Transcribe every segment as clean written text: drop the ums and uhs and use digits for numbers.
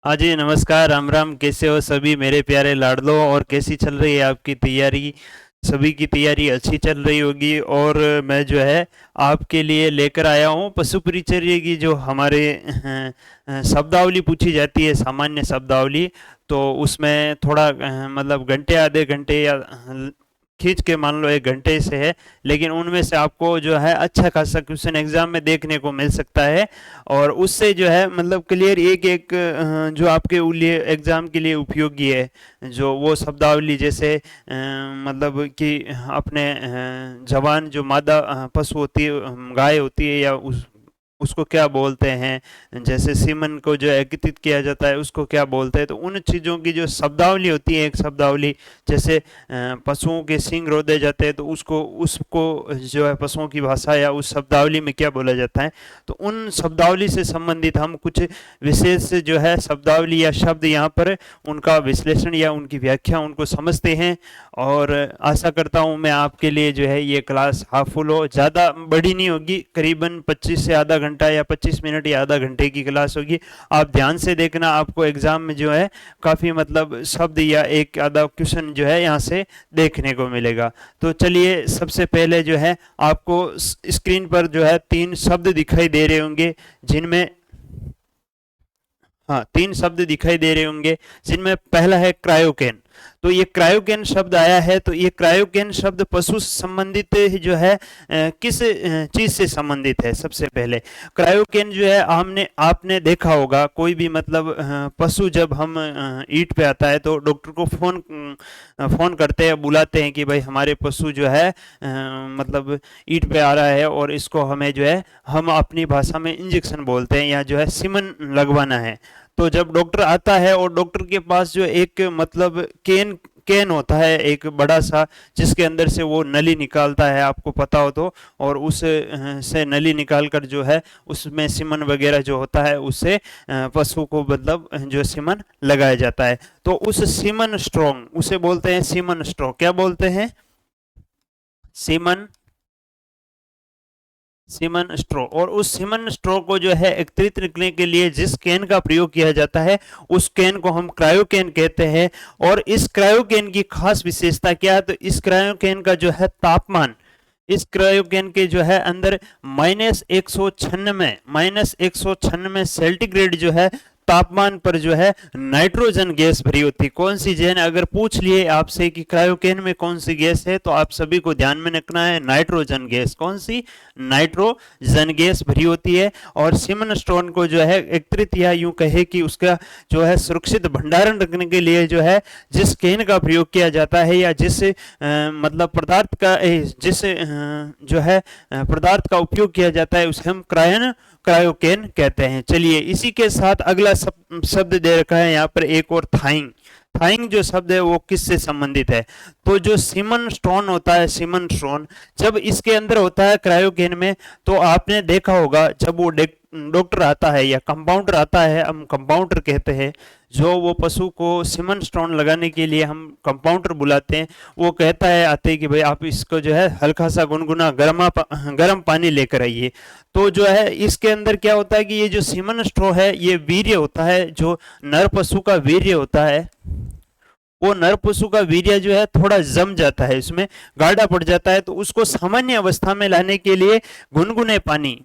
हाँ जी, नमस्कार, राम राम। कैसे हो सभी मेरे प्यारे लाडलो? और कैसी चल रही है आपकी तैयारी? सभी की तैयारी अच्छी चल रही होगी। और मैं जो है आपके लिए लेकर आया हूँ पशु परिचर्या की जो हमारे शब्दावली पूछी जाती है, सामान्य शब्दावली। तो उसमें थोड़ा मतलब घंटे आधे घंटे या खींच के मान लो 1 घंटे से है, लेकिन उनमें से आपको जो है अच्छा खासा क्वेश्चन एग्जाम में देखने को मिल सकता है। और उससे जो है मतलब क्लियर एक एक जो आपके लिए एग्जाम के लिए उपयोगी है, जो वो शब्दावली जैसे मतलब कि अपने जवान जो मादा पशु होती है, गाय होती है, या उसको क्या बोलते हैं, जैसे सीमन को जो एकत्रित किया जाता है उसको क्या बोलते हैं। तो उन चीज़ों की जो शब्दावली होती है, एक शब्दावली जैसे पशुओं के सींग रोदे जाते हैं, तो उसको उसको जो है पशुओं की भाषा या उस शब्दावली में क्या बोला जाता है। तो उन शब्दावली से संबंधित हम कुछ विशेष जो है शब्दावली या शब्द यहाँ पर उनका विश्लेषण या उनकी व्याख्या उनको समझते हैं। और आशा करता हूँ मैं आपके लिए जो है ये क्लास हाफुल हो, ज़्यादा बड़ी नहीं होगी, करीबन 25 से आधा घंटा या 25 मिनट या आधा घंटे की क्लास होगी। आप ध्यान से देखना, आपको एग्जाम में जो है काफ़ी मतलब शब्द या एक आधा क्वेश्चन जो है यहाँ से देखने को मिलेगा। तो चलिए, सबसे पहले जो है आपको स्क्रीन पर जो है 3 शब्द दिखाई दे रहे होंगे, जिनमें हाँ 3 शब्द दिखाई दे रहे होंगे, जिनमें पहला है क्रायोकेन। तो ये क्रायोकेन शब्द आया है, तो ये क्रायोकेन शब्द पशु से संबंधित जो है किस चीज से संबंधित है। सबसे पहले क्रायोकेन जो है हमने आपने देखा होगा, कोई भी मतलब पशु जब हम ईंट पे आता है तो डॉक्टर को फोन करते हैं, बुलाते हैं कि भाई हमारे पशु जो है मतलब ईंट पे आ रहा है और इसको हमें जो है हम अपनी भाषा में इंजेक्शन बोलते हैं या जो है सीमन लगवाना है। तो जब डॉक्टर आता है और डॉक्टर के पास जो एक मतलब केन केन होता है एक बड़ा सा, जिसके अंदर से वो नली निकालता है, आपको पता हो तो। और उस से नली निकाल कर जो है उसमें सीमन वगैरह जो होता है उससे पशु को मतलब जो सीमन लगाया जाता है। तो उस सीमन स्ट्रॉन्ग उसे बोलते हैं सीमन स्ट्रॉ, क्या बोलते हैं? Semen semen स्ट्रो। और उस सीमन स्ट्रो को जो है एकत्रित रखने के लिए जिस कैन का प्रयोग किया जाता है उस कैन को हम क्रायोकेन कहते हैं। और इस क्रायोकेन की खास विशेषता क्या है? तो इस क्रायोकेन का जो है तापमान, इस क्रायोकेन के जो है अंदर -196 सेंटीग्रेड जो है तापमान पर जो है नाइट्रोजन गैस भरी होती है। कौन सी जैन अगर पूछ लिए आपसे कि क्रायोकेन में कौन सी गैस है, तो आप सभी को ध्यान में रखना है नाइट्रोजन गैस। कौन सी? नाइट्रोजन गैस भरी होती है। और सीमन स्टोन को जो है एकत्रित या यूं कहे कि उसका जो है सुरक्षित भंडारण रखने के लिए जो है जिस केन का प्रयोग किया जाता है या जिस मतलब पदार्थ का जिस जो है पदार्थ का उपयोग किया जाता है उसे हम क्रायोकेन कहते हैं। चलिए, इसी के साथ अगला शब्द दे रखा है यहाँ पर एक और, थाइंग। थाइंग जो शब्द है वो किससे संबंधित है? तो जो सीमन स्टोन होता है, सीमन स्टोन जब इसके अंदर होता है क्रायोकेन में, तो आपने देखा होगा जब वो डॉक्टर आता है या कंपाउंडर आता है, हम कंपाउंडर कहते हैं, जो वो पशु को सीमन स्टोन लगाने के लिए हम कंपाउंडर बुलाते हैं, वो कहता है आते कि भाई आप इसको जो है हल्का सा गुनगुना गर्म पानी लेकर आइए। तो जो है इसके अंदर क्या होता है कि ये जो सीमन स्ट्रो है ये वीर्य होता है, जो नर पशु का वीर्य होता है, वो नर पशु का वीर्य जो है थोड़ा जम जाता है, इसमें गाढ़ा पड़ जाता है। तो उसको सामान्य अवस्था में लाने के लिए गुनगुने पानी,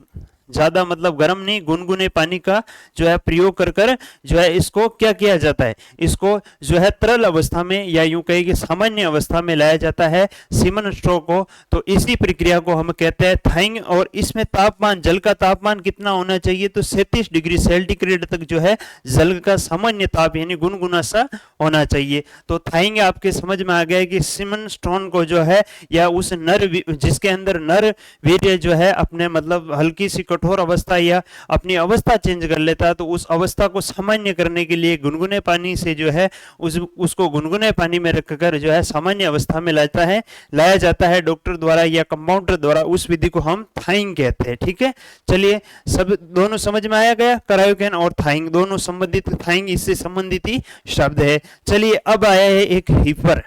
ज्यादा मतलब गर्म नहीं, गुनगुने पानी का जो है प्रयोग कर कर जो है इसको क्या किया जाता है, इसको जो है तरल अवस्था में या यूं कहे कि सामान्य अवस्था में लाया जाता है सीमन स्ट्रो को। तो इसी प्रक्रिया को हम कहते हैं थाइंग। और इसमें तापमान, जल का तापमान कितना होना चाहिए? तो 37 डिग्री सेंटीग्रेड तक जो है जल का सामान्य ताप यानी गुनगुना सा होना चाहिए। तो थाइंग आपके समझ में आ गया कि सीमन स्टोन को जो है या उस नर जिसके अंदर नर वीर्य जो है अपने मतलब हल्की सी कठोर अवस्था या अपनी अवस्था चेंज कर लेता है, तो उस अवस्था को सामान्य करने के लिए गुनगुने पानी से जो है उसको गुनगुने पानी में रखकर जो है सामान्य अवस्था में लाया जाता है डॉक्टर द्वारा या कंपाउंडर द्वारा। उस विधि को हम थाइंग कहते हैं। ठीक है, चलिए, सब दोनों समझ में आया गया? क्रायोकेन और थाइंग दोनों संबंधित, थाइंग इससे संबंधित ही शब्द है। चलिए, अब आया है एक हीपर।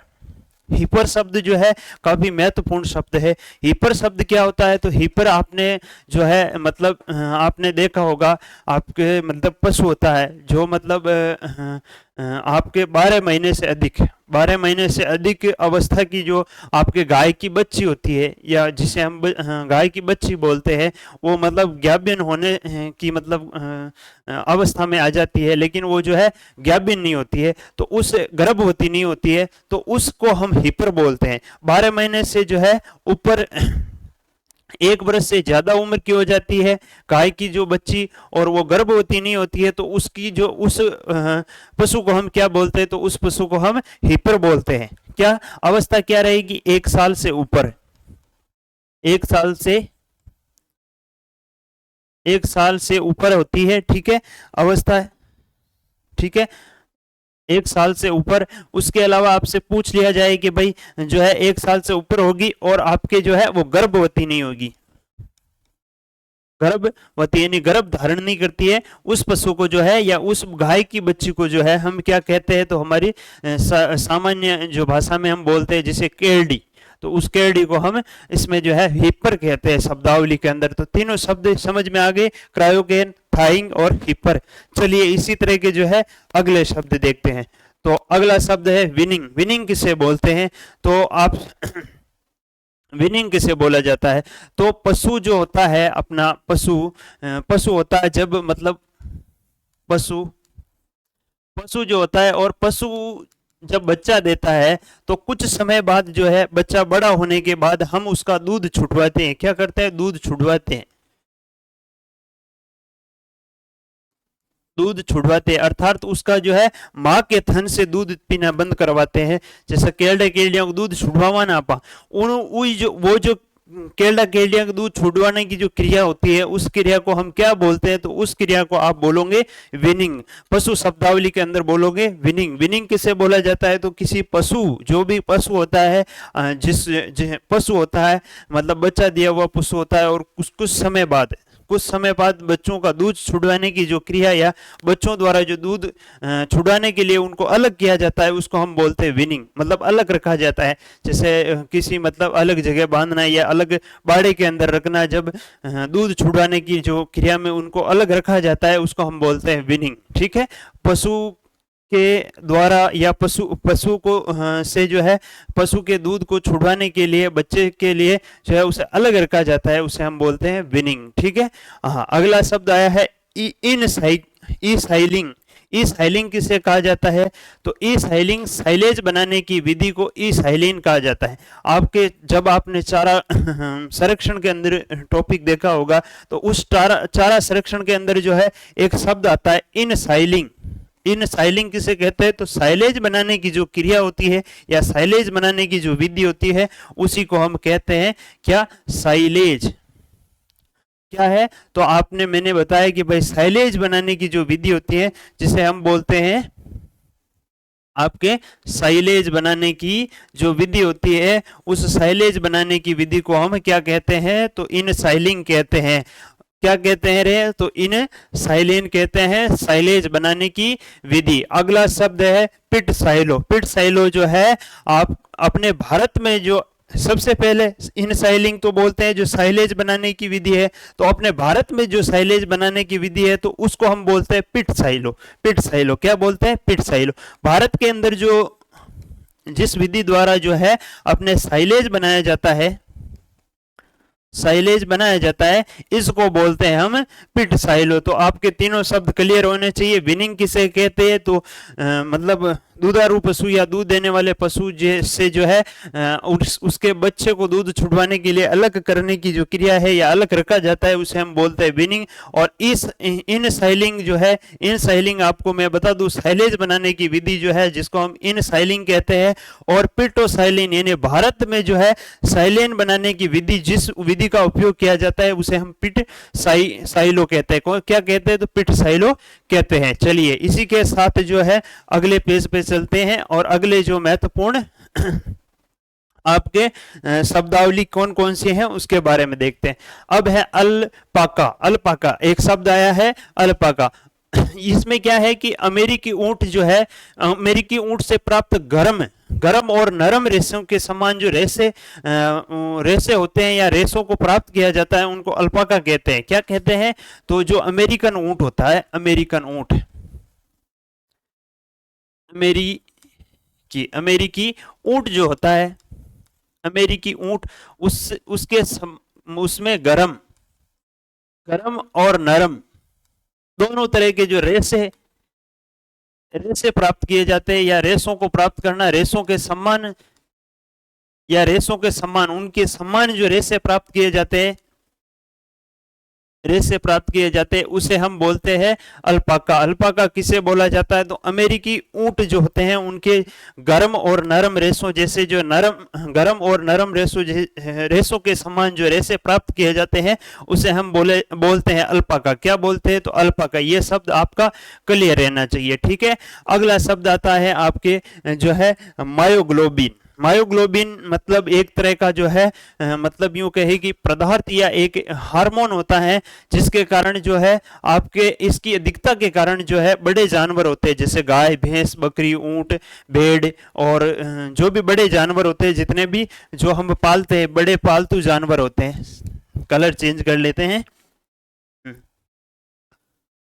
हीपर शब्द जो है काफी महत्वपूर्ण शब्द है। हीपर शब्द क्या होता है? तो हीपर आपने जो है मतलब आपने देखा होगा, आपके मतलब पशु होता है जो मतलब आपके 12 महीने से अधिक 12 महीने से अधिक अवस्था की जो आपके गाय की बच्ची होती है, या जिसे हम गाय की बच्ची बोलते हैं, वो मतलब गाभिन होने की मतलब अवस्था में आ जाती है, लेकिन वो जो है गाभिन नहीं होती है, तो उस गर्भवती नहीं होती है, तो उसको हम हीपर बोलते हैं। 12 महीने से जो है ऊपर 1 वर्ष से ज्यादा उम्र की हो जाती है गाय की जो बच्ची, और वो गर्भवती नहीं होती है, तो उसकी जो उस पशु को हम क्या बोलते हैं? तो उस पशु को हम हीपर बोलते हैं। क्या अवस्था क्या रहेगी? 1 साल से ऊपर, 1 साल से ऊपर होती है, ठीक है, अवस्था, ठीक है, 1 साल से ऊपर। उसके अलावा आपसे पूछ लिया जाए कि भाई जो है 1 साल से ऊपर होगी और आपके जो है वो गर्भवती नहीं होगी, गर्भवती यानी गर्भ धारण नहीं करती है, उस पशु को जो है या उस गाय की बच्ची को जो है हम क्या कहते हैं? तो हमारी सामान्य जो भाषा में हम बोलते हैं जिसे केल्डी, तो उस केल्डी को हम इसमें जो है हीपर कहते हैं शब्दावली के अंदर। तो तीनों शब्द समझ में आ गए, क्रायोगेन, थाइंग और हीपर। चलिए इसी तरह के जो है अगले शब्द देखते हैं। तो अगला शब्द है विनिंग। विनिंग किसे बोलते हैं? तो आप विनिंग किसे बोला जाता है? तो पशु जो होता है अपना पशु होता है जब मतलब पशु पशु जो होता है, और पशु जब बच्चा देता है तो कुछ समय बाद जो है बच्चा बड़ा होने के बाद हम उसका दूध छुटवाते हैं। क्या करते हैं? दूध छुटवाते हैं, दूध छुड़वाते हैं, अर्थात उसका जो है माँ के थन से दूध पीना बंद करवाते हैं। जैसे केल्डा केल्डिया को दूध छुड़वावा ना पा, वो जो केल्डा केल्डिया का दूध छुड़वाने की जो क्रिया होती है, उस क्रिया को हम क्या बोलते हैं? तो उस क्रिया को आप बोलोगे विनिंग। पशु शब्दावली के अंदर बोलोगे विनिंग। विनिंग किसे बोला जाता है? तो किसी पशु, जो भी पशु होता है, जिस पशु होता है मतलब बच्चा दिया हुआ पशु होता है, और कुछ समय बाद बच्चों का दूध छुड़वाने की जो क्रिया या बच्चों द्वारा जो दूध छुड़वाने के लिए उनको अलग किया जाता है, उसको हम बोलते हैं विनिंग, मतलब अलग रखा जाता है। जैसे किसी मतलब अलग जगह बांधना या अलग बाड़े के अंदर रखना, जब दूध छुड़वाने की जो क्रिया में उनको अलग रखा जाता है, उसको हम बोलते हैं विनिंग, ठीक है। पशु के द्वारा या पशु को से जो है पशु के दूध को छुड़वाने के लिए बच्चे के लिए जो है उसे अलग रखा जाता है, उसे हम बोलते हैं विनिंग, ठीक है। हाँ, अगला शब्द आया है ई साइलिंग। ई साइलिंग किसे कहा जाता है? तो ई साइलिंग साइलेज बनाने की विधि को ई साइलिंग कहा जाता है। जब आपने चारा संरक्षण के अंदर टॉपिक देखा होगा, तो उस चारा संरक्षण के अंदर जो है एक शब्द आता है इन साइलिंग। इन साइलिंग किसे कहते हैं? तो साइलेज बनाने की जो क्रिया होती है या साइलेज बनाने की जो विधि होती है, उसी को हम कहते हैं क्या? साइलेज। क्या है? तो मैंने बताया कि भाई साइलेज बनाने की जो विधि होती है, जिसे हम बोलते हैं आपके साइलेज बनाने की जो विधि होती है, उस साइलेज बनाने की विधि को हम क्या कहते हैं? तो इन साइलिंग कहते हैं। क्या कहते हैं रे? तो इन साइलिन कहते हैं साइलेज बनाने की विधि। अगला शब्द है पिट साइलो। पिट साइलो जो है आप अपने भारत में जो सबसे पहले इन साइलिंग तो बोलते हैं जो साइलेज बनाने की विधि है, तो अपने भारत में जो साइलेज बनाने की विधि है, तो उसको हम बोलते हैं पिट साइलो। पिट साइलो क्या बोलते हैं? पिट साइलो। भारत के अंदर जिस विधि द्वारा जो है अपने साइलेज बनाया जाता है, इसको बोलते हैं हम पिट साइलो। तो आपके तीनों शब्द क्लियर होने चाहिए। विनिंग किसे कहते हैं? तो मतलब दुधारू पशु या दूध देने वाले पशु से जो है उसके बच्चे को दूध छुड़वाने के लिए अलग करने की जो क्रिया है या अलग रखा जाता है, उसे हम बोलते हैं विनिंग। और इन साइलिंग जो है, इन साइलिंग आपको मैं बता दूं साइलेज बनाने की विधि जो है, जिसको हम इन साइलिंग कहते हैं। और पिटो साइलिन यानी भारत में जो है साइलेन बनाने की विधि, जिस विधि का उपयोग किया जाता है, उसे हम पिट साइलो कहते हैं। क्या कहते हैं? तो पिट साइलो कहते हैं। चलिए इसी के साथ जो है अगले पेज पे चलते हैं और अगले जो महत्वपूर्ण आपके शब्दावली कौन कौन सी हैं उसके बारे में देखते हैं। अब है अल्पाका। अल्पाका एक शब्द आया है, अल्पाका। इसमें क्या है कि अमेरिकी ऊंट जो है, अमेरिकी ऊंट से प्राप्त गर्म गर्म और नरम रेशों के समान जो रेशे होते हैं या रेशों को प्राप्त किया जाता है उनको अल्पाका कहते हैं। क्या कहते हैं? तो जो अमेरिकन ऊंट होता है, अमेरिकन ऊंट, अमेरिकी ऊंट जो होता है, अमेरिकी ऊंट, उसमें गरम और नरम दोनों तरह के जो रेशे प्राप्त किए जाते हैं, या रेशों को प्राप्त करना, रेशों के सम्मान उनके सम्मान जो रेशे प्राप्त किए जाते हैं, उसे हम बोलते हैं अल्पाका। अल्पाका किसे बोला जाता है? तो अमेरिकी ऊंट जो होते हैं उनके गर्म और नरम रेशों जैसे जो गर्म और नरम रेशों के समान जो रेशे प्राप्त किए जाते हैं उसे हम बोलते हैं अल्पाका। क्या बोलते हैं? तो अल्पाका। ये शब्द आपका क्लियर रहना चाहिए, ठीक है। अगला शब्द आता है आपके जो है मायोग्लोबिन। मायोग्लोबिन मतलब एक तरह का जो है मतलब यूं कहे कि पदार्थ या एक हार्मोन होता है जिसके कारण जो है आपके इसकी अधिकता के कारण जो है बड़े जानवर होते हैं जैसे गाय, भैंस, बकरी, ऊंट, भेड़ और जो भी बड़े जानवर होते हैं, जितने भी जो हम पालते हैं, बड़े पालतू जानवर होते हैं। कलर चेंज कर लेते हैं,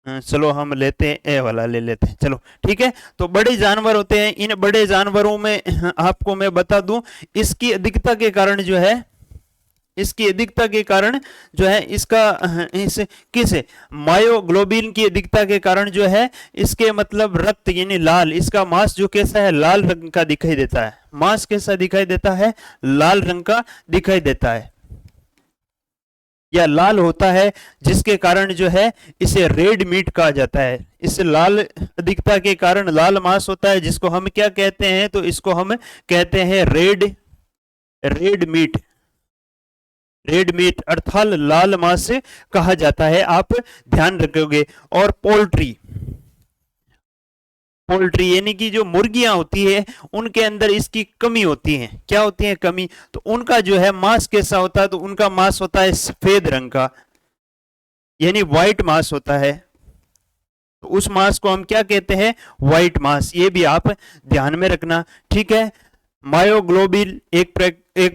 चलो हम लेते हैं ए वाला ले लेते हैं, चलो ठीक है। तो बड़े जानवर होते हैं, इन बड़े जानवरों में आपको मैं बता दूं इसकी अधिकता के कारण जो है, किस मायोग्लोबिन की अधिकता के कारण जो है इसके मतलब रक्त यानी लाल, इसका मांस जो कैसा है, लाल रंग का दिखाई देता है। मांस कैसा दिखाई देता है? लाल रंग का दिखाई देता है या लाल होता है, जिसके कारण जो है इसे रेड मीट कहा जाता है। इस लाल अधिकता के कारण लाल मांस होता है जिसको हम क्या कहते हैं? तो इसको हम कहते हैं रेड मीट अर्थात लाल मांस कहा जाता है, आप ध्यान रखोगे। और पोल्ट्री यानी कि जो मुर्गियां होती है उनके अंदर इसकी कमी होती है। क्या होती है? कमी। तो उनका जो है मांस कैसा होता है? तो उनका मांस होता है सफेद रंग का, यानी व्हाइट मांस होता है। तो उस मांस को हम क्या कहते हैं? व्हाइट मांस। ये भी आप ध्यान में रखना, ठीक है। मायोग्लोबिन एक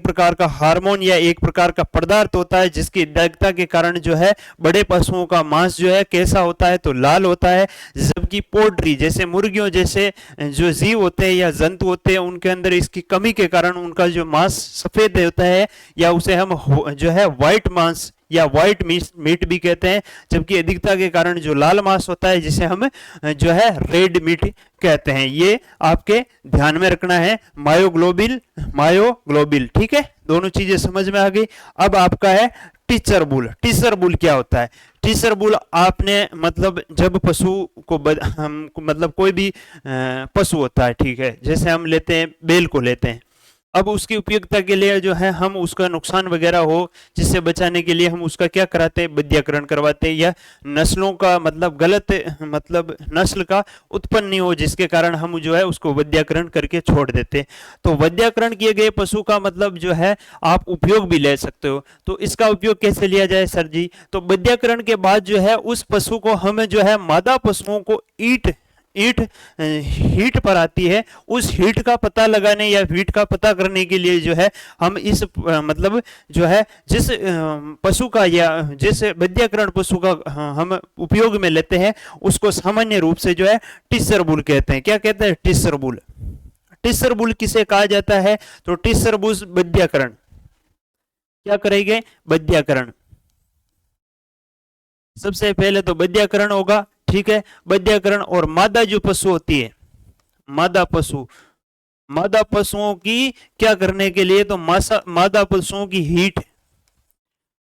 प्रकार का हार्मोन या एक प्रकार का पदार्थ होता है जिसकी अधिकता के कारण जो है बड़े पशुओं का मांस जो है कैसा होता है? तो लाल होता है। जबकि पोल्ट्री जैसे मुर्गियों जैसे जो जीव होते हैं या जंतु होते हैं उनके अंदर इसकी कमी के कारण उनका जो मांस सफेद होता है, या उसे हम जो है व्हाइट मांस या व्हाइट मीट भी कहते हैं। जबकि अधिकता के कारण जो लाल मांस होता है जिसे हम जो है रेड मीट कहते हैं। ये आपके ध्यान में रखना है, मायोग्लोबिन, ठीक है। दोनों चीजें समझ में आ गई। अब आपका है टीचर बुल। टीचर बुल क्या होता है? टीचर बुल आपने मतलब जब पशु को मतलब कोई भी पशु होता है, ठीक है, जैसे हम लेते हैं बैल को लेते हैं। अब उसकी उपयोगिता के लिए जो है हम उसका नुकसान वगैरह हो जिससे बचाने के लिए हम उसका क्या कराते हैं? वैद्यकरण करवाते हैं, या नस्लों का मतलब गलत मतलब नस्ल का उत्पन्न नहीं हो जिसके कारण हम जो है उसको वैद्यकरण करके छोड़ देते हैं। तो वैद्यकरण किए गए पशु का मतलब जो है आप उपयोग भी ले सकते हो। तो इसका उपयोग कैसे लिया जाए सर जी? तो वैद्यकरण के बाद जो है उस पशु को हम जो है मादा पशुओं को हीट पर आती है, उस हीट का पता लगाने या हीट का पता करने के लिए जो है हम इस मतलब जो है जिस पशु का या जिस वैद्यकरण पशु का हम उपयोग में लेते हैं उसको सामान्य रूप से जो है टीसर बुल कहते हैं। क्या कहते हैं? Teacher bull. टीसर बुल किसे कहा जाता है? तो टीसर बुल वैद्यकरण क्या करेंगे? वैद्यकरण। सबसे पहले तो वैद्यकरण होगा, ठीक है। वैद्यकरण और मादा जो पशु होती है, मादा पशुओं की क्या करने के लिए? तो मादा पशुओं की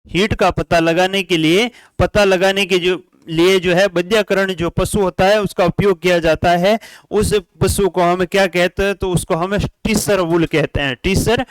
हीट का पता लगाने के लिए जो है वैद्यकरण जो पशु होता है उसका उपयोग किया जाता है। उस पशु को हम क्या कहते हैं? तो उसको हम टीसर बुल कहते हैं। टीसर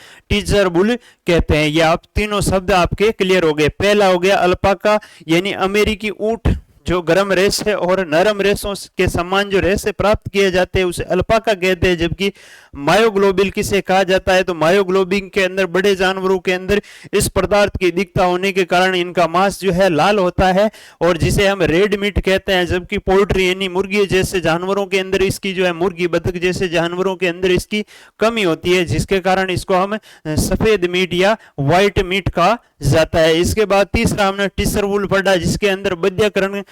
बुल कहते हैं। ये आप तीनों शब्द आपके क्लियर हो गए। पहला हो गया अल्पाका यानी अमेरिकी ऊंट जो गर्म रेश है और नरम रेशों के समान जो रेशे प्राप्त किए जाते हैं उसे अल्पाका कहते हैं। जबकि मायोग्लोबिन किसे कहा जाता है, तो मायोग्लोबिन के अंदर बड़े जानवरों के अंदर इस पदार्थ की अधिकता होने के कारण इनका मांस जो है लाल होता है और जिसे हम रेड मीट कहते हैं। जबकि पोल्ट्री यानी मुर्गी जैसे जानवरों के अंदर इसकी जो है, मुर्गी बतख जैसे जानवरों के अंदर इसकी कमी होती है, जिसके कारण इसको हम सफेद मीट या व्हाइट मीट कहा जाता है। इसके बाद तीसरा हमने टिसर वूल पढ़ा, जिसके अंदर बध्यकरण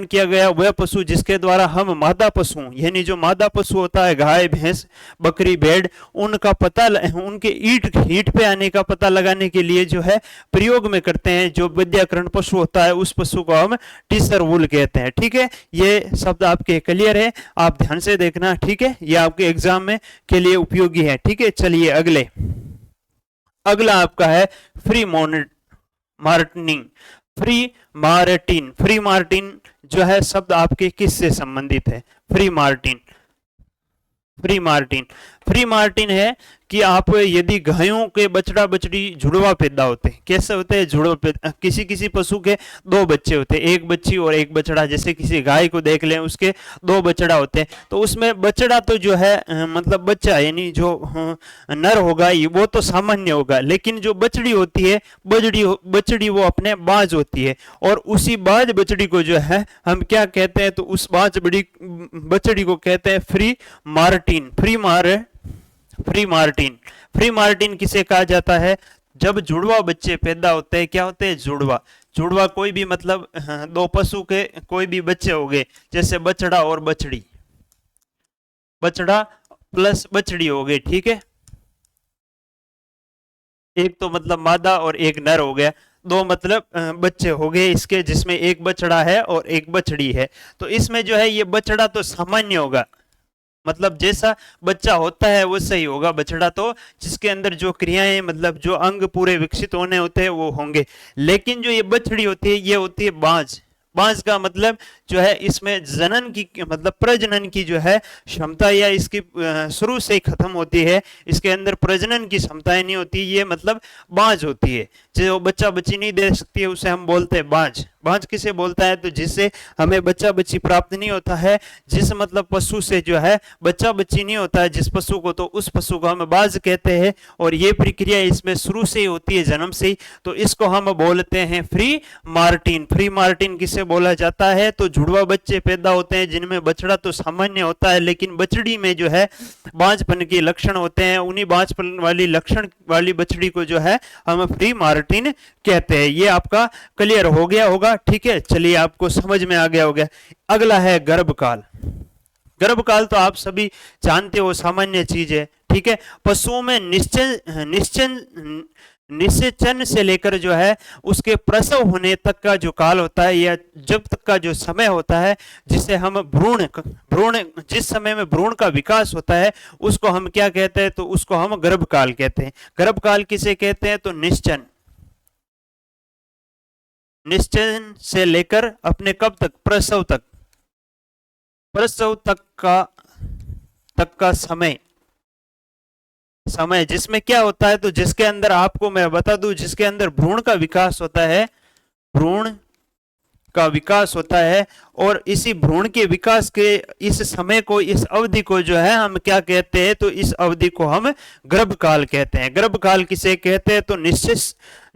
किया गया वह पशु जिसके द्वारा हम मादा पशु यानी जो मादा पशु होता है, गाय भैंस बकरी भेड़, उनका पता उनके हीट पे आने का पता लगाने के लिए जो है प्रयोग में करते हैं। जो बध्यकरण पशु होता है उस पशु को हम टिसर वूल कहते हैं। ठीक है, ये शब्द आपके क्लियर है, आप ध्यान से देखना। ठीक है, ये आपके एग्जाम में के लिए उपयोगी है। ठीक है, चलिए अगला आपका है फ्री मार्टिनिंग। फ्री मार्टिन जो है शब्द आपके किससे संबंधित है? फ्री मार्टिन है कि आप यदि गायों के बछड़ा बछड़ी जुड़वा पैदा होते हैं, कैसे होते हैं जुड़वा? किसी पशु के दो बच्चे होते हैं, एक बच्ची और एक बछड़ा। जैसे किसी गाय को देख लें, उसके दो बछड़ा होते हैं, तो उसमें बछड़ा तो जो है मतलब बच्चा यानी जो नर होगा वो तो सामान्य होगा, लेकिन जो बछड़ी होती है बछड़ी वो अपने बाज होती है, और उसी बाज बछड़ी को जो है हम क्या कहते हैं? तो उस बाज बछड़ी को कहते हैं फ्री मार्टिन किसे कहा जाता है? जब जुड़वा बच्चे पैदा होते हैं, क्या होते हैं? जुड़वा कोई भी मतलब दो पशु के कोई भी बच्चे हो गए, जैसे बछड़ा और बछड़ी, बछड़ा प्लस बछड़ी हो गए। ठीक है, एक तो मतलब मादा और एक नर हो गया, दो मतलब बच्चे हो गए इसके, जिसमें एक बछड़ा है और एक बछड़ी है। तो इसमें जो है ये बछड़ा तो सामान्य होगा, मतलब जैसा बच्चा होता है वो सही होगा बछड़ा, तो जिसके अंदर जो क्रियाएं मतलब जो अंग पूरे विकसित होने होते हैं वो होंगे। लेकिन जो ये बछड़ी होती है ये होती है बांझ का मतलब जो है इसमें जनन की मतलब प्रजनन की जो है क्षमता या इसकी शुरू से ही खत्म होती है, इसके अंदर प्रजनन की क्षमताएं नहीं होती, ये मतलब बांझ होती है। जो बच्चा बच्ची नहीं दे सकती है उसे हम बोलते हैं बांझ। बांझ किसे बोलता है? तो जिससे हमें बच्चा बच्ची प्राप्त नहीं होता है, जिस मतलब पशु से जो है बच्चा बच्ची नहीं होता है जिस पशु को, तो उस पशु को हम बांझ कहते हैं। और ये प्रक्रिया इसमें शुरू से ही होती है, जन्म से ही, तो इसको हम बोलते हैं फ्री मार्टिन किसे बोला जाता है? तो जुड़वा बच्चे पैदा होते हैं जिनमें बछड़ा तो सामान्य होता है, लेकिन बछड़ी में जो है बांझपन के लक्षण होते हैं। उन्हीं बांझपन वाली लक्षण वाली बछड़ी को जो है हम फ्री मार्टिन कहते हैं। ये आपका क्लियर हो गया होगा। ठीक है, चलिए आपको समझ में आ गया होगा। अगला है गर्भकाल। तो आप सभी जानते हो सामान्य चीज है। ठीक है, पशुओं में निषेचन से लेकर जो है उसके प्रसव होने तक का जो काल होता है, या जब तक का जो समय होता है, जिसे हम भ्रूण जिस समय में भ्रूण का विकास होता है उसको हम क्या कहते हैं? तो उसको हम गर्भकाल कहते हैं। गर्भकाल किसे कहते हैं? तो निश्चन से लेकर अपने कब तक? प्रसव तक का समय जिसमें क्या होता है? तो जिसके अंदर आपको मैं बता दूं, जिसके अंदर भ्रूण का विकास होता है, और इसी भ्रूण के विकास के इस समय को, इस अवधि को जो है हम क्या कहते हैं? तो इस अवधि को हम गर्भकाल कहते हैं। गर्भकाल किसे कहते हैं? तो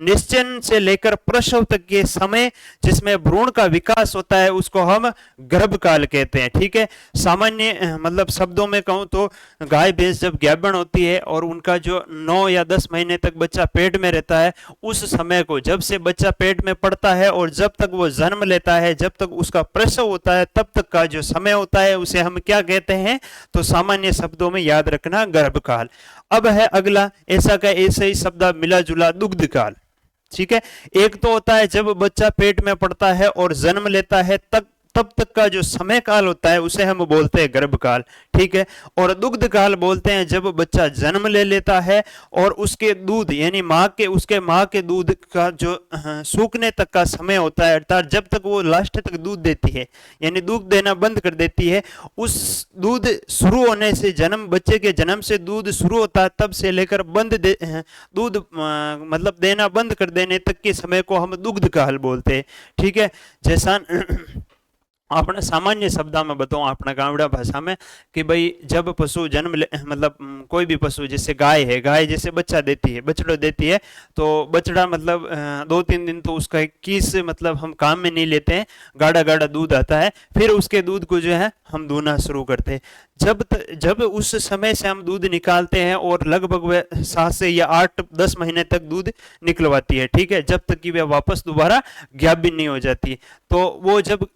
निश्चन से लेकर प्रसव तक के समय जिसमें भ्रूण का विकास होता है उसको हम गर्भकाल कहते हैं। ठीक है, सामान्य मतलब शब्दों में कहूं तो गाय भैंस जब गाभिन होती है और उनका जो 9 या 10 महीने तक बच्चा पेट में रहता है, उस समय को, जब से बच्चा पेट में पड़ता है और जब तक वो जन्म लेता है, जब तक उसका प्रसव होता है, तब तक का जो समय होता है उसे हम क्या कहते हैं? तो सामान्य शब्दों में याद रखना गर्भकाल। अब है अगला ऐसा ही शब्द मिला जुला दुग्ध काल। ठीक है, एक तो होता है जब बच्चा पेट में पड़ता है और जन्म लेता है तब तक का जो समय काल होता है उसे हम बोलते हैं गर्भकाल, ठीक है। और दुग्ध काल बोलते हैं जब बच्चा जन्म ले लेता है और उसके दूध यानी उसके माँ के दूध का जो सूखने तक का समय होता है, अर्थात जब तक वो लास्ट तक दूध देती है यानी दूध देना बंद कर देती है, उस दूध शुरू होने से, बच्चे के जन्म से दूध शुरू होता है तब से लेकर दूध मतलब देना बंद कर देने तक के समय को हम दुग्ध काल बोलते हैं, ठीक है। जैसा अपने सामान्य शब्दों में बताऊं, अपना गांवड़ा भाषा में, कि भाई जब पशु जन्म ले, मतलब कोई भी पशु, जैसे गाय है, गाय जैसे बच्चा देती है, बछड़ो देती है, तो बछड़ा मतलब 2-3 दिन तो उसका किस मतलब हम काम में नहीं लेते हैं, गाढ़ा गाढ़ा दूध आता है, फिर उसके दूध को जो है हम दूहना शुरू करते हैं। जब उस समय से हम दूध निकालते हैं और लगभग वह 7 से या 8-10 महीने तक दूध निकलवाती है, ठीक है, जब तक कि वह वापस दोबारा गाभिन नहीं हो जाती। तो वो जब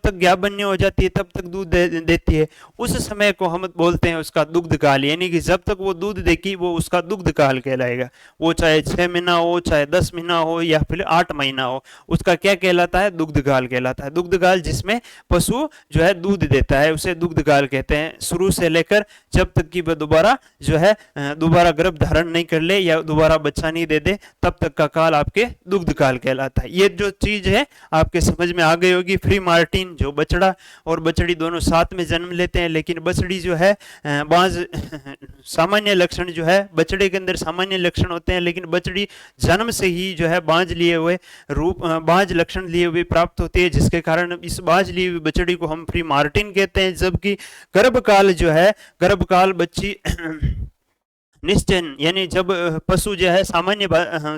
तक गाभिन नहीं हो जाती है तब तक दूध देती है, उस समय को हम बोलते हैं उसका दुग्ध काल, यानी कि जब तक वो दूध देगी वो उसका दुग्ध काल कहलाएगा। वो चाहे 6 महीना हो, चाहे 10 महीना हो, या फिर 8 महीना हो, उसका क्या कहलाता है? दुग्ध काल कहलाता है। दुग्ध काल जिसमें पशु जो है दूध देता है उसे दुग्ध काल कहते हैं, शुरू से लेकर जब तक कि वह दोबारा जो है दोबारा गर्भ धारण नहीं कर ले या दोबारा बच्चा नहीं दे दे, तब तक का काल आपके दुग्ध काल कहलाता है। ये जो चीज है आपके समझ में आ गई होगी। फ्री मार्टिन, जो बछड़ा और बछड़ी दोनों साथ में जन्म लेते हैं, लेकिन बछड़ी जो है बाज सामान्य लक्षण जो है बछड़े के अंदर सामान्य लक्षण होते हैं, लेकिन बछड़ी जन्म से ही जो है बाज लिए हुए बाज लक्षण लिए हुए प्राप्त होती है, जिसके कारण इस बाज लिए हुई बछड़ी को हम फ्री मार्टिन कहते हैं। जबकि गर्भकाल जो है, गर्भकाल बच्ची निश्चय यानी जब पशु जो है, सामान्य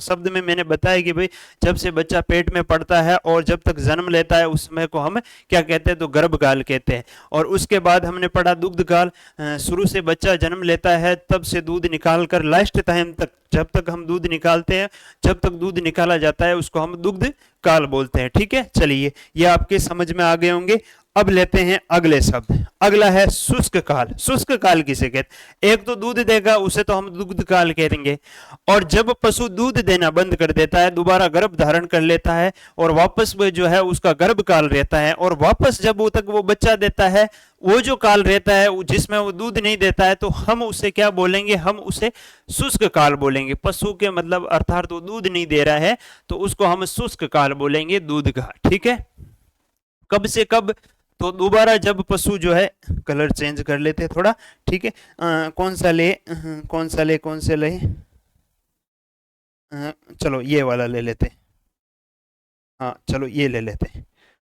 शब्द में मैंने बताया कि भाई जब से बच्चा पेट में पड़ता है और जब तक जन्म लेता है उस समय को हम क्या कहते हैं? तो गर्भकाल कहते हैं। और उसके बाद हमने पढ़ा दुग्ध काल, शुरू से बच्चा जन्म लेता है तब से दूध निकाल कर लास्ट टाइम तक, जब तक हम दूध निकालते हैं, जब तक दूध निकाला जाता है उसको हम दुग्ध काल बोलते हैं, ठीक है। चलिए, ये आपके समझ में आ गए होंगे। अब लेते हैं अगले शब्द। अगला है शुष्क काल। शुष्क काल किसे कहते? एक तो दूध देगा उसे तो हम दुग्ध काल कहेंगे, और जब पशु दूध देना बंद कर देता है, दोबारा गर्भ धारण कर लेता है और वापस वो जो है उसका गर्भ काल रहता है, और वापस जब वो तक वो बच्चा देता है, वो जो काल रहता है जिसमें वो दूध नहीं देता है, तो हम उसे क्या बोलेंगे? हम उसे शुष्क काल बोलेंगे। पशु के मतलब अर्थात वो दूध नहीं दे रहा है तो उसको हम शुष्क काल बोलेंगे, दूध का, ठीक है। कब से कब? तो दोबारा जब पशु जो है, कलर चेंज कर लेते हैं थोड़ा, ठीक है। कौन सा ले? चलो ये वाला ले लेते हैं। हाँ चलो ये ले लेते हैं।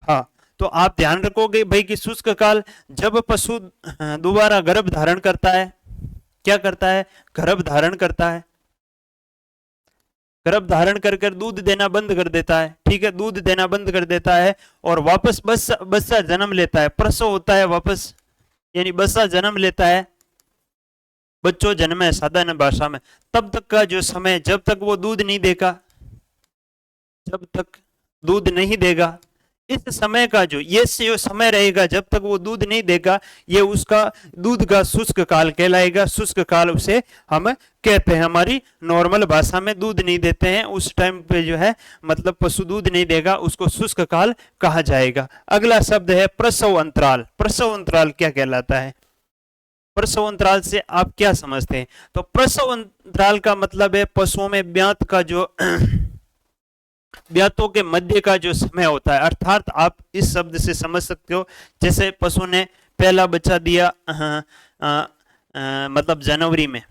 हाँ, तो आप ध्यान रखोगे भाई कि शुष्क काल जब पशु दोबारा गर्भ धारण करता है, क्या करता है? गर्भ धारण करता है, गर्भ धारण कर कर दूध देना बंद कर देता है, ठीक है, दूध देना बंद कर देता है और वापस बच्चा जन्म लेता है, प्रसव होता है वापस, यानी बच्चा जन्म लेता है, बच्चों जन्म है साधारण भाषा में, तब तक का जो समय, जब तक वो दूध नहीं देगा, जब तक दूध नहीं देगा, इस समय का जो समय रहेगा जब तक वो दूध नहीं देगा, ये उसका दूध का शुष्क काल कहलाएगा। शुष्क काल उसे हम कहते हैं। हमारी नॉर्मल भाषा में दूध नहीं देते हैं उस टाइम पे जो है, मतलब पशु दूध नहीं देगा, उसको शुष्क काल कहा जाएगा। अगला शब्द है प्रसव अंतराल। प्रसव अंतराल क्या कहलाता है? प्रसव अंतराल से आप क्या समझते हैं? तो प्रसव अंतराल का मतलब है पशुओं में ब्यात का जो ब्यातों के मध्य का जो समय होता है, अर्थात आप इस शब्द से समझ सकते हो, जैसे पशु ने पहला बच्चा दिया मतलब जनवरी में,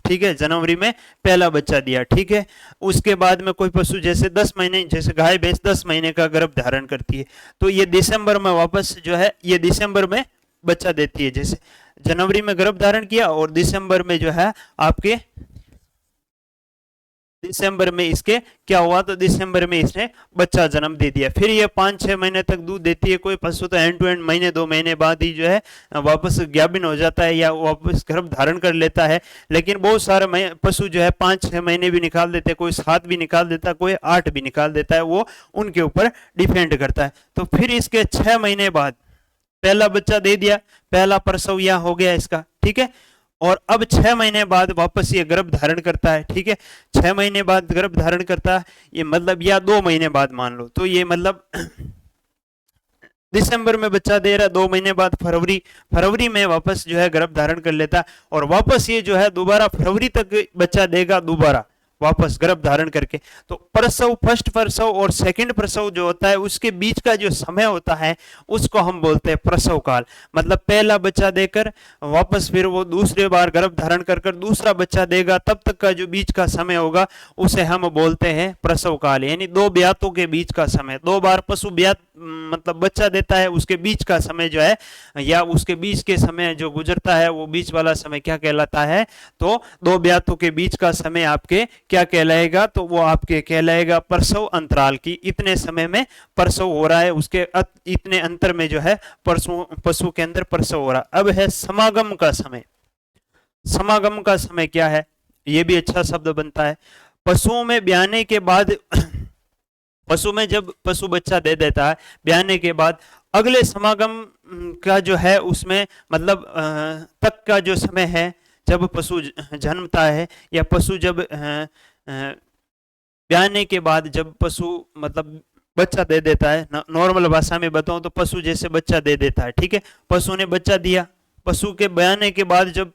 ठीक है, जनवरी में पहला बच्चा दिया, ठीक है। उसके बाद में कोई पशु जैसे 10 महीने, जैसे गाय भैंस 10 महीने का गर्भ धारण करती है, तो ये दिसंबर में वापस जो है, ये दिसंबर में बच्चा देती है। जैसे जनवरी में गर्भ धारण किया और दिसंबर में जो है आपके दिसंबर में इसके क्या हुआ? तो दिसंबर में इसने बच्चा जन्म दे दिया। फिर ये 5-6 महीने तक दूध देती है। कोई पशु तो एंड टू एंड महीने 2 महीने बाद ही जो है वापस गाभिन हो जाता है या वापस गर्भ धारण कर लेता है। लेकिन बहुत सारे पशु जो है 5-6 महीने भी निकाल देते हैं, कोई 7 भी निकाल देता है, कोई 8 भी निकाल देता है, वो उनके ऊपर डिपेंड करता है। तो फिर इसके 6 महीने बाद पहला बच्चा दे दिया, पहला प्रसव यहाँ हो गया इसका, ठीक है। और अब 6 महीने बाद वापस ये गर्भ धारण करता है, ठीक है। 6 महीने बाद गर्भ धारण करता है, ये मतलब या 2 महीने बाद मान लो, तो ये मतलब दिसंबर में बच्चा दे रहा है, 2 महीने बाद फरवरी में वापस जो है गर्भ धारण कर लेता है, और वापस ये जो है दोबारा फरवरी तक बच्चा देगा, दोबारा वापस गर्भ धारण करके। तो प्रसव, फर्स्ट प्रसव और सेकंड प्रसव जो होता है उसके बीच का जो समय होता है उसको हम बोलते हैं प्रसव काल। मतलब पहला बच्चा देकर वापस फिर वो दूसरे बार गर्भ धारण कर दूसरा बच्चा देगा, तब तक का जो बीच का समय होगा उसे हम बोलते हैं प्रसव काल। यानी 2 ब्यातों के बीच का समय, 2 बार पशु ब्यात मतलब बच्चा देता है, उसके बीच का समय जो है, या उसके बीच के समय जो गुजरता है वो बीच वाला समय क्या कहलाता है? तो 2 ब्यातों के बीच का समय आपके क्या कहलाएगा? तो वो आपके कहलाएगा प्रसव अंतराल की। इतने समय में प्रसव हो रहा है, उसके इतने अंतर में जो है पशु के अंदर प्रसव हो रहा है। अब है समागम का समय। समागम का समय क्या है? ये भी अच्छा शब्द बनता है। पशुओं में ब्याने के बाद पशु में जब पशु बच्चा दे देता है, ब्याने के बाद अगले समागम का जो है उसमें मतलब तक का जो समय है, जब पशु जन्मता है या पशु जब ब्याने के बाद जब पशु मतलब बच्चा दे देता है, नॉर्मल भाषा में बताऊं तो पशु जैसे बच्चा दे देता है, ठीक है। पशु ने बच्चा दिया, पशु के ब्याने के बाद जब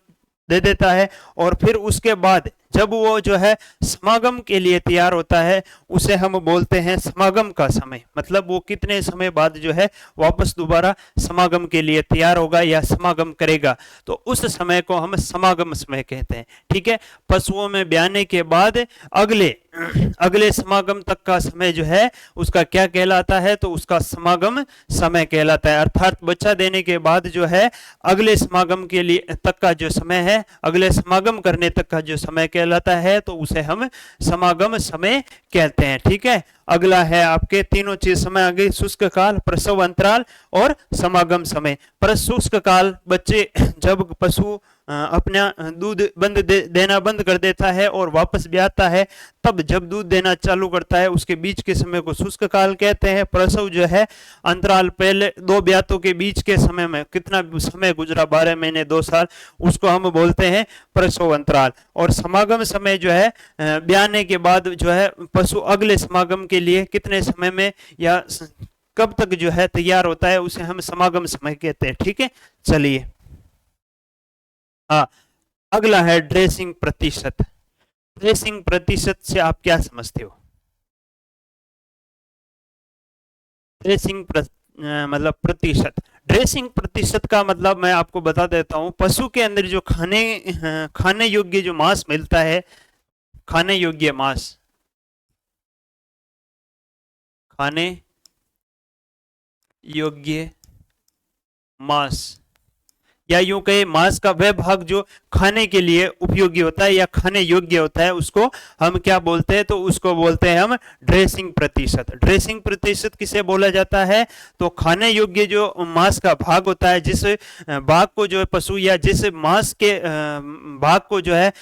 दे देता है, और फिर उसके बाद जब वो जो है समागम के लिए तैयार होता है उसे हम बोलते हैं समागम का समय। मतलब वो कितने समय बाद जो है वापस दोबारा समागम के लिए तैयार होगा या समागम करेगा, तो उस समय को हम समागम समय कहते हैं, ठीक है। पशुओं में ब्याने के बाद अगले समागम तक का समय जो है उसका क्या कहलाता है? तो उसका समागम समय कहलाता है। अर्थात बच्चा देने के बाद जो है अगले समागम के लिए तक का जो समय है, अगले समागम करने तक का जो समय कहलाता है, तो उसे हम समागम समय कहते हैं, ठीक है। अगला है आपके तीनों चीज समय आ गई, शुष्क काल, प्रसव अंतराल और समागम समय। शुष्क काल, बच्चे जब पशु अपना दूध देना बंद कर देता है और वापस ब्याता है, तब जब दूध देना चालू करता है उसके बीच के समय को शुष्क काल कहते हैं। प्रसव जो है अंतराल, पहले 2 ब्यातों के बीच के समय में कितना समय गुजरा, 12 महीने 2 साल, उसको हम बोलते हैं प्रसव अंतराल। और समागम समय जो है ब्याने के बाद जो है पशु अगले समागम के लिए कितने समय में या कब तक जो है तैयार होता है उसे हम समागम समय कहते हैं, ठीक है। चलिए हाँ, अगला है ड्रेसिंग प्रतिशत। ड्रेसिंग प्रतिशत से आप क्या समझते हो? ड्रेसिंग मतलब प्रतिशत। ड्रेसिंग प्रतिशत का मतलब मैं आपको बता देता हूं, पशु के अंदर जो खाने योग्य जो मांस मिलता है, खाने योग्य मांस, खाने योग्य मांस, या यूं कहे मांस का वह भाग जो खाने के लिए उपयोगी होता है या खाने योग्य होता है, उसको हम क्या बोलते हैं? तो उसको बोलते हैं हम ड्रेसिंग प्रतिशत। ड्रेसिंग प्रतिशत किसे बोला जाता है? तो खाने योग्य जो मांस का भाग होता है, जिस भाग को जो है पशु या जिस मांस के भाग को जो है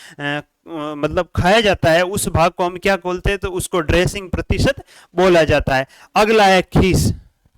मतलब खाया जाता है, उस भाग को हम क्या बोलते हैं? तो उसको ड्रेसिंग प्रतिशत बोला जाता है। अगला है खीस।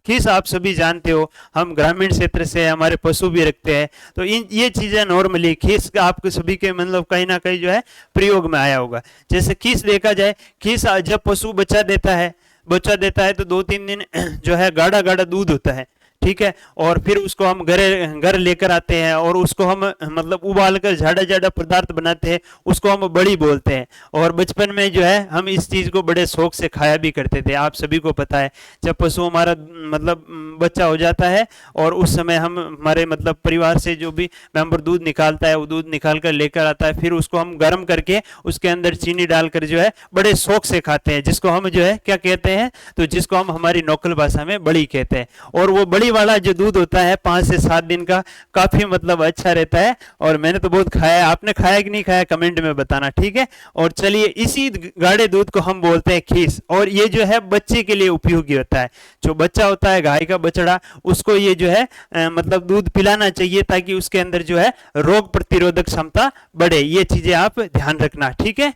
खीस आप सभी जानते हो, हम ग्रामीण क्षेत्र से हमारे पशु भी रखते हैं, तो ये चीजें नॉर्मली खीस का आपके सभी के मतलब कहीं ना कहीं जो है प्रयोग में आया होगा। जैसे खीस देखा जाए, खीस जब पशु बच्चा देता है तो 2-3 दिन जो है गाढ़ा गाढ़ा दूध होता है, ठीक है। और फिर उसको हम घर लेकर आते हैं और उसको हम मतलब उबाल कर झाड़ा झाड़ा पदार्थ बनाते हैं, उसको हम बड़ी बोलते हैं। और बचपन में जो है हम इस चीज को बड़े शौक से खाया भी करते थे। आप सभी को पता है, जब पशु हमारा मतलब बच्चा हो जाता है और उस समय हम हमारे मतलब परिवार से जो भी मेंबर दूध निकालता है वो दूध निकाल कर लेकर आता है, फिर उसको हम गर्म करके उसके अंदर चीनी डालकर जो है बड़े शौक से खाते हैं, जिसको हम जो है क्या कहते हैं? तो जिसको हम हमारी लोकल भाषा में बड़ी कहते हैं। और वो बड़ी वाला जो दूध होता है 5 से 7 दिन का, काफी मतलब अच्छा रहता है, और मैंने तो बहुत खाया है। आपने खाया कि नहीं खाया कमेंट में बताना, ठीक है। और चलिए, इसी गाढ़े दूध को हम बोलते हैं खीस, और ये जो है बच्चे के लिए उपयोगी होता है। जो बच्चा होता है गाय का बछड़ा, उसको ये जो है मतलब दूध पिलाना चाहिए ताकि उसके अंदर जो है रोग प्रतिरोधक क्षमता बढ़े। ये चीजें आप ध्यान रखना, ठीक है।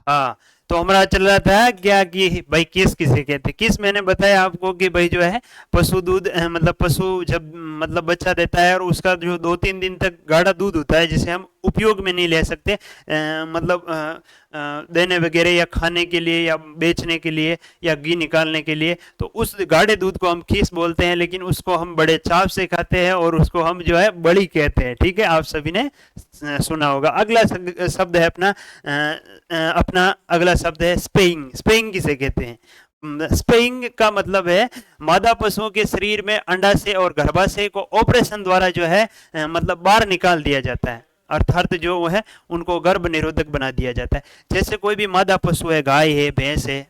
हाँ, तो हमारा चल रहा था क्या कि भाई किस किसे कहते हैं? किस मैंने बताया आपको कि भाई जो है पशु दूध मतलब पशु जब मतलब बच्चा देता है और उसका जो 2-3 दिन तक गाढ़ा दूध होता है, जिसे हम उपयोग में नहीं ले सकते, मतलब देने वगैरह या खाने के लिए या बेचने के लिए या घी निकालने के लिए, तो उस गाढ़े दूध को हम खीस बोलते हैं, लेकिन उसको हम बड़े चाव से खाते हैं और उसको हम जो है बड़ी कहते हैं। ठीक है, आप सभी ने सुना होगा। अगला शब्द है अपना अगला शब्द है स्पेइंग। स्पेइंग किसे कहते हैं? स्पेइंग का मतलब है मादा पशुओं के शरीर में अंडाशय और गर्भाशय को ऑपरेशन द्वारा जो है मतलब बाहर निकाल दिया जाता है, अर्थात जो वो है उनको गर्भ निरोधक बना दिया जाता है। जैसे कोई भी मादा पशु है, गाय है, भैंस है,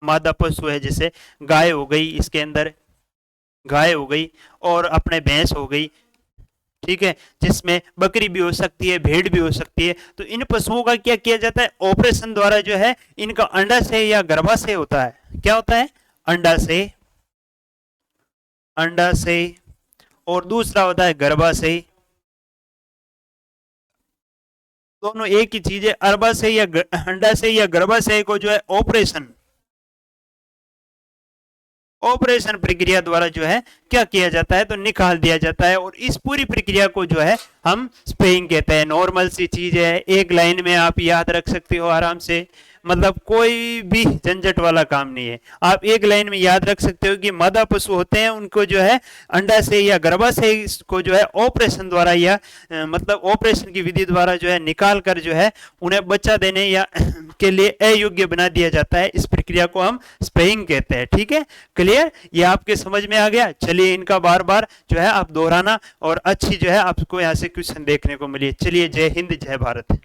मादा पशु है, जैसे गाय हो गई, इसके अंदर गाय हो गई और अपने भैंस हो गई, ठीक है, जिसमें बकरी भी हो सकती है, भेड़ भी हो सकती है। तो इन पशुओं का क्या किया जाता है? ऑपरेशन द्वारा जो है इनका अंडाशय या गर्भाशय होता है। क्या होता है? अंडाशय, अंडाशय, और दूसरा होता है गर्भाशय। दोनों एक ही चीज है। गर्भाशय या अंडाशय या गर्भाशय को जो है ऑपरेशन प्रक्रिया द्वारा जो है क्या किया जाता है? तो निकाल दिया जाता है, और इस पूरी प्रक्रिया को जो है हम स्पेइंग कहते हैं। नॉर्मल सी चीज है, एक लाइन में आप याद रख सकते हो आराम से, मतलब कोई भी झंझट वाला काम नहीं है। आप एक लाइन में याद रख सकते हो कि मादा पशु होते हैं, उनको जो है अंडाशय या गर्भाशय को जो है ऑपरेशन द्वारा या मतलब ऑपरेशन की विधि द्वारा जो है निकाल कर जो है उन्हें बच्चा देने या के लिए अयोग्य बना दिया जाता है। इस प्रक्रिया को हम स्पेइंग कहते हैं। ठीक है, क्लियर? ये आपके समझ में आ गया? चलिए, इनका बार बार जो है आप दोहराना, और अच्छी जो है आपको यहाँ से क्वेश्चन देखने को मिली। चलिए, जय हिंद, जय भारत।